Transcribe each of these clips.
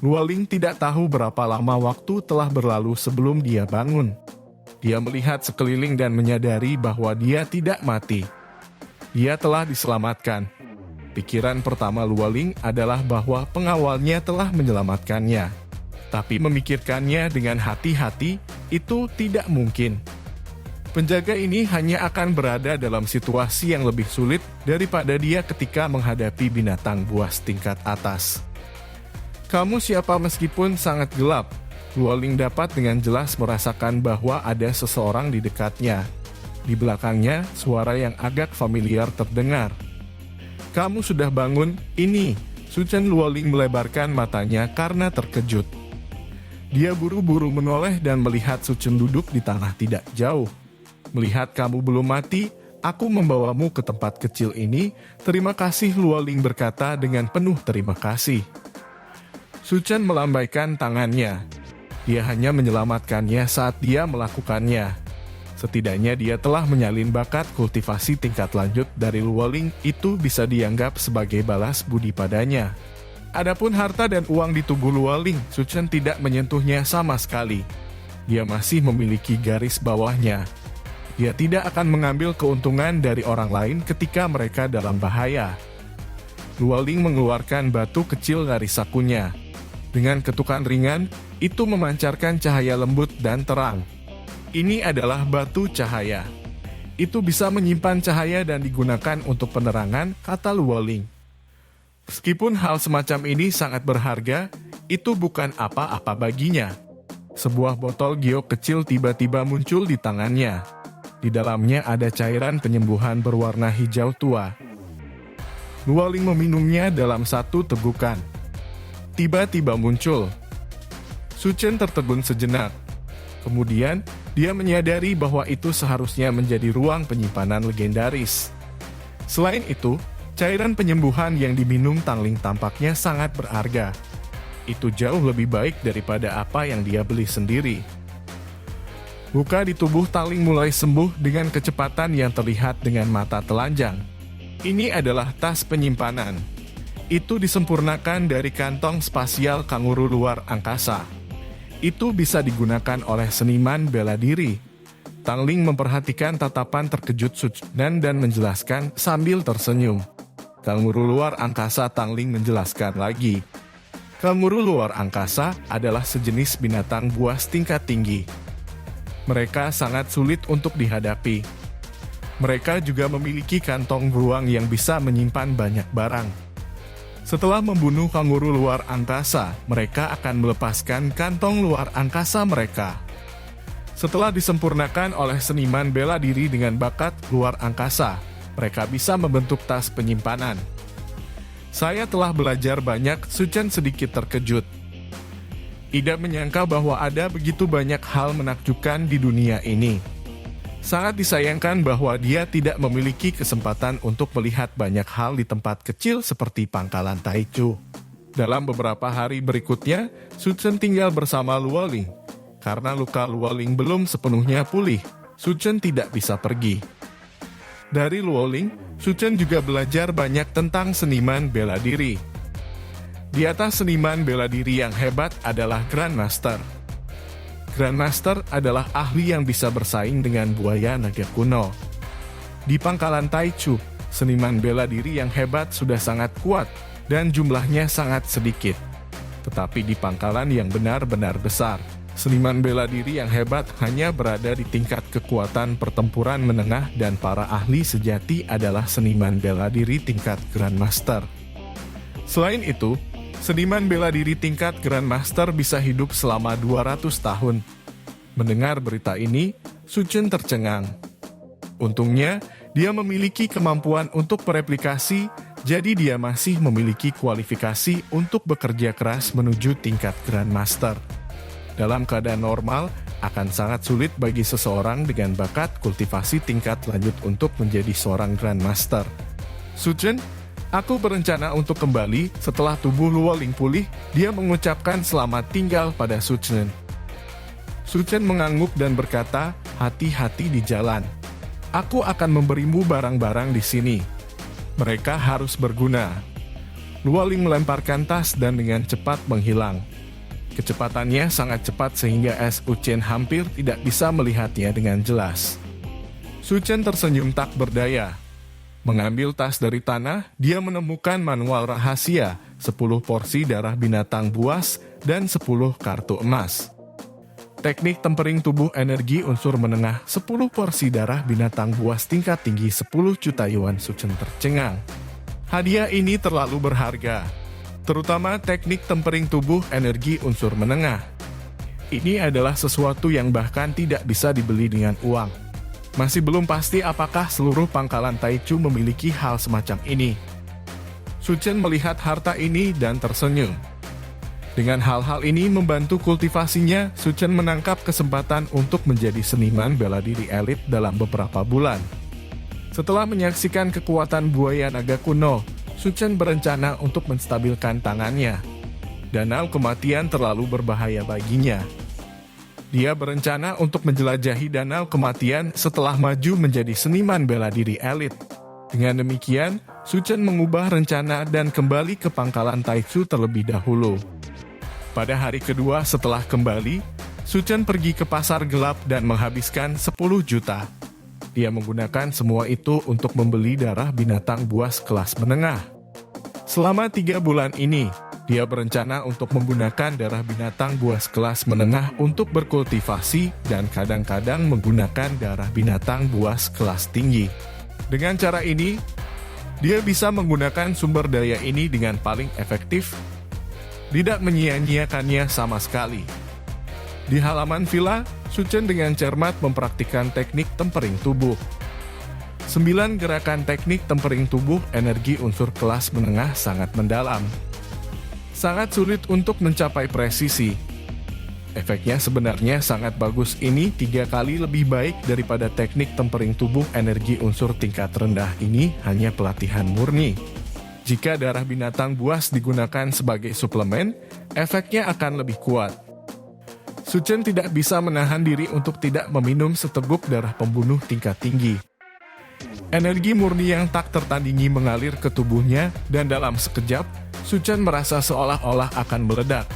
Luoling tidak tahu berapa lama waktu telah berlalu sebelum dia bangun. Dia melihat sekeliling dan menyadari bahwa dia tidak mati. Dia telah diselamatkan. Pikiran pertama Luoling adalah bahwa pengawalnya telah menyelamatkannya. Tapi memikirkannya dengan hati-hati itu tidak mungkin. Penjaga ini hanya akan berada dalam situasi yang lebih sulit daripada dia ketika menghadapi binatang buas tingkat atas. Kamu siapa meskipun sangat gelap? Luoling dapat dengan jelas merasakan bahwa ada seseorang di dekatnya. Di belakangnya, suara yang agak familiar terdengar. Kamu sudah bangun? Ini. Suchen Luoling melebarkan matanya karena terkejut. Dia buru-buru menoleh dan melihat Suchen duduk di tanah tidak jauh. Melihat kamu belum mati, aku membawamu ke tempat kecil ini. Terima kasih, Luoling berkata dengan penuh terima kasih. Suchen melambaikan tangannya. Dia hanya menyelamatkannya saat dia melakukannya. Setidaknya dia telah menyalin bakat kultivasi tingkat lanjut dari Luoling, itu bisa dianggap sebagai balas budi padanya. Adapun harta dan uang di tubuh Luoling, Suchen tidak menyentuhnya sama sekali. Dia masih memiliki garis bawahnya. Dia tidak akan mengambil keuntungan dari orang lain ketika mereka dalam bahaya. Luoling mengeluarkan batu kecil dari sakunya. Dengan ketukan ringan, itu memancarkan cahaya lembut dan terang. Ini adalah batu cahaya. Itu bisa menyimpan cahaya dan digunakan untuk penerangan, kata Luoling. Meskipun hal semacam ini sangat berharga, itu bukan apa-apa baginya. Sebuah botol giok kecil tiba-tiba muncul di tangannya. Di dalamnya ada cairan penyembuhan berwarna hijau tua. Luoling meminumnya dalam satu tegukan. Tiba-tiba muncul. Suchen tertegun sejenak. Kemudian, dia menyadari bahwa itu seharusnya menjadi ruang penyimpanan legendaris. Selain itu, cairan penyembuhan yang diminum Tangling tampaknya sangat berharga. Itu jauh lebih baik daripada apa yang dia beli sendiri. Luka di tubuh Tangling mulai sembuh dengan kecepatan yang terlihat dengan mata telanjang. Ini adalah tas penyimpanan. Itu disempurnakan dari kantong spasial kanguru luar angkasa. Itu bisa digunakan oleh seniman bela diri. Tangling memperhatikan tatapan terkejut Suchen dan menjelaskan sambil tersenyum. Kanguru luar angkasa, Tangling menjelaskan lagi. Kanguru luar angkasa adalah sejenis binatang buas tingkat tinggi. Mereka sangat sulit untuk dihadapi. Mereka juga memiliki kantong beruang yang bisa menyimpan banyak barang. Setelah membunuh kanguru luar angkasa, mereka akan melepaskan kantong luar angkasa mereka. Setelah disempurnakan oleh seniman bela diri dengan bakat luar angkasa, mereka bisa membentuk tas penyimpanan. Saya telah belajar banyak, Suchen sedikit terkejut. Tidak menyangka bahwa ada begitu banyak hal menakjubkan di dunia ini. Sangat disayangkan bahwa dia tidak memiliki kesempatan untuk melihat banyak hal di tempat kecil seperti pangkalan Taichu. Dalam beberapa hari berikutnya, Suchen tinggal bersama Luoling. Karena luka Luoling belum sepenuhnya pulih, Suchen tidak bisa pergi. Dari Luoling, Suchen juga belajar banyak tentang seniman bela diri. Di atas seniman bela diri yang hebat adalah Grandmaster. Grandmaster adalah ahli yang bisa bersaing dengan buaya naga kuno. Di pangkalan Taichu, seniman bela diri yang hebat sudah sangat kuat dan jumlahnya sangat sedikit. Tetapi di pangkalan yang benar-benar besar, seniman bela diri yang hebat hanya berada di tingkat kekuatan pertempuran menengah dan para ahli sejati adalah seniman bela diri tingkat Grandmaster. Selain itu, seniman bela diri tingkat Grandmaster bisa hidup selama 200 tahun. Mendengar berita ini, Suchen tercengang. Untungnya, dia memiliki kemampuan untuk bereplikasi, jadi dia masih memiliki kualifikasi untuk bekerja keras menuju tingkat Grandmaster. Dalam keadaan normal, akan sangat sulit bagi seseorang dengan bakat kultivasi tingkat lanjut untuk menjadi seorang Grandmaster. Suchen, aku berencana untuk kembali setelah tubuh Luoling pulih, dia mengucapkan selamat tinggal pada Suchen. Suchen mengangguk dan berkata, hati-hati di jalan. Aku akan memberimu barang-barang di sini. Mereka harus berguna. Luoling melemparkan tas dan dengan cepat menghilang. Kecepatannya sangat cepat sehingga Su Chen hampir tidak bisa melihatnya dengan jelas. Su Chen tersenyum tak berdaya. Mengambil tas dari tanah, dia menemukan manual rahasia, 10 porsi darah binatang buas, dan 10 kartu emas. Teknik tempering tubuh energi unsur menengah, 10 porsi darah binatang buas tingkat tinggi 10 juta yuan. Su Chen tercengang. Hadiah ini terlalu berharga, terutama teknik tempering tubuh energi unsur menengah. Ini adalah sesuatu yang bahkan tidak bisa dibeli dengan uang. Masih belum pasti apakah seluruh pangkalan Taichu memiliki hal semacam ini. Su Chen melihat harta ini dan tersenyum. Dengan hal-hal ini membantu kultivasinya, Su Chen menangkap kesempatan untuk menjadi seniman bela diri elit dalam beberapa bulan. Setelah menyaksikan kekuatan buaya naga kuno, Su Chen berencana untuk menstabilkan tangannya. Danau kematian terlalu berbahaya baginya. Dia berencana untuk menjelajahi danau kematian setelah maju menjadi seniman bela diri elit. Dengan demikian, Su Chen mengubah rencana dan kembali ke pangkalan Taichu terlebih dahulu. Pada hari kedua setelah kembali, Su Chen pergi ke pasar gelap dan menghabiskan 10 juta. Dia menggunakan semua itu untuk membeli darah binatang buas kelas menengah. Selama 3 bulan ini, dia berencana untuk menggunakan darah binatang buas kelas menengah untuk berkultivasi dan kadang-kadang menggunakan darah binatang buas kelas tinggi. Dengan cara ini, dia bisa menggunakan sumber daya ini dengan paling efektif, tidak menyia-nyiakannya sama sekali. Di halaman villa, Su Chen dengan cermat mempraktikkan teknik tempering tubuh. 9 gerakan teknik tempering tubuh energi unsur kelas menengah sangat mendalam. Sangat sulit untuk mencapai presisi. Efeknya sebenarnya sangat bagus. Ini 3 kali lebih baik daripada teknik tempering tubuh energi unsur tingkat rendah. Ini hanya pelatihan murni. Jika darah binatang buas digunakan sebagai suplemen, efeknya akan lebih kuat. Su Chen tidak bisa menahan diri untuk tidak meminum seteguk darah pembunuh tingkat tinggi. Energi murni yang tak tertandingi mengalir ke tubuhnya, dan dalam sekejap, Su Chen merasa seolah-olah akan meledak.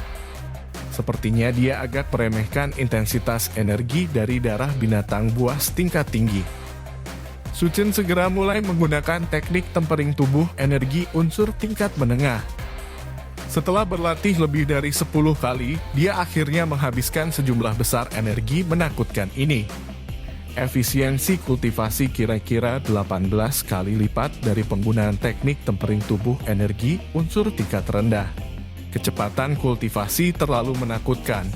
Sepertinya dia agak meremehkan intensitas energi dari darah binatang buas tingkat tinggi. Su Chen segera mulai menggunakan teknik tempering tubuh energi unsur tingkat menengah. Setelah berlatih lebih dari 10 kali, dia akhirnya menghabiskan sejumlah besar energi menakutkan ini. Efisiensi kultivasi kira-kira 18 kali lipat dari penggunaan teknik tempering tubuh energi unsur tingkat rendah. Kecepatan kultivasi terlalu menakutkan.